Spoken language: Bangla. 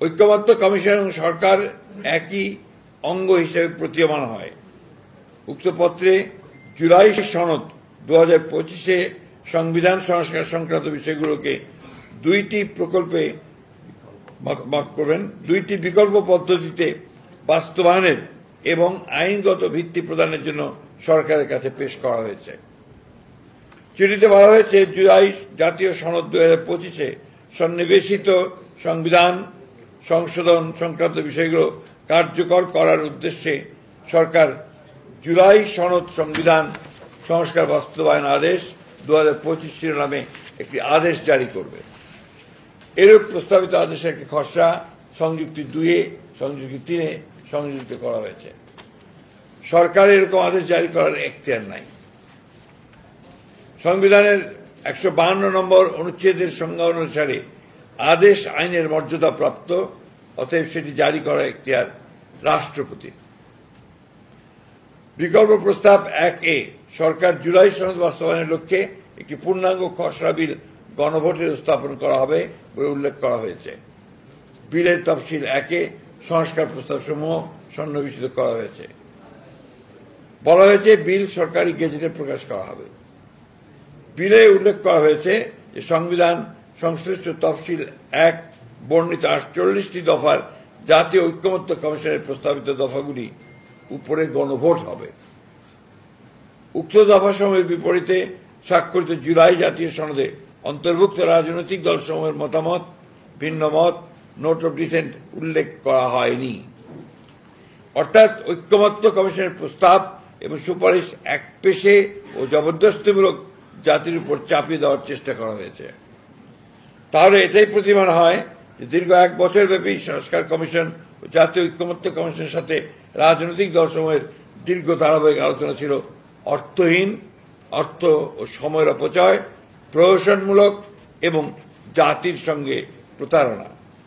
ঐক্যমত্য কমিশন এবং সরকার একই অঙ্গ হিসেবে প্রতীয়মান হয়। উক্ত পত্রে জুলাই সনদ 2025-এ সংবিধান সংস্কার সংক্রান্ত বিষয়গুলোকে দুইটি বিকল্প পদ্ধতিতে বাস্তবায়নের এবং আইনগত ভিত্তি প্রদানের জন্য সরকারের কাছে পেশ করা হয়েছে। চিঠিতে বলা হয়েছে, জুলাই জাতীয় সনদ 2025-এ সন্নিবেশিত সংবিধান সংশোধন সংক্রান্ত বিষয়গুলো কার্যকর করার উদ্দেশ্যে সরকার জুলাই সনদ সংবিধান সংস্কার বাস্তবায়ন আদেশ 2025 শিরোনামে একটি আদেশ জারি করবে। এরূপ প্রস্তাবিত আদেশের একটি খসড়া সংযুক্তি 2-এ, সংযুক্তি 3-এ সংযোজিত করা হয়েছে। সরকার এরকম আদেশ জারি করার এখতিয়ার নাই। সংবিধানের 152 নম্বর অনুচ্ছেদের সংজ্ঞা অনুসারে আদেশ আইনের মর্যাদা প্রাপ্ত, অতএব সেটি জারি করার এখতিয়ার রাষ্ট্রপতির। বিকল্প প্রস্তাব 1-এ সরকার জুলাই সনদ বাস্তবায়নের লক্ষ্যে একটি পূর্ণাঙ্গ খসড়া বিল গণভোটে স্থাপন করা হবে বলে উল্লেখ করা হয়েছে। বিলের তফসিল 1-এ সংস্কার প্রস্তাবসমূহ সন্নিবেশিত করা হয়েছে। বলা হয়েছে, বিল সরকারি গেজেটে প্রকাশ করা হবে। বিলে উল্লেখ করা হয়েছে যে সংবিধান সংশ্লিষ্ট তফসিল 1 বর্ণিত 48টি দফার জাতীয় ঐক্যমত্য কমিশনের প্রস্তাবিত দফাগুলি উপরে গণভোট হবে। উক্ত দফাসমূহের বিপরীতে স্বাক্ষরিত জুলাই জাতীয় সনদে অন্তর্ভুক্ত রাজনৈতিক দলসমূহের মতামত, ভিন্ন মত, নোট অফ ডিসেন্ট উল্লেখ করা হয়নি। অর্থাৎ ঐক্যমত্য কমিশনের প্রস্তাব এবং সুপারিশ একপেশে ও জবরদস্তিমূলক জাতির উপর চাপিয়ে দেওয়ার চেষ্টা করা হয়েছে। তাহলে এটাই প্রতীয়মান হয় যে দীর্ঘ 1 বছর ব্যাপী সংস্কার কমিশন ও জাতীয় ঐক্যমত্য কমিশনের সাথে রাজনৈতিক দলসমূহের দীর্ঘ ধারাবাহিক আলোচনা ছিল অর্থহীন, অর্থ ও সময়ের অপচয়, প্রহসনমূলক এবং জাতির সঙ্গে প্রতারণা।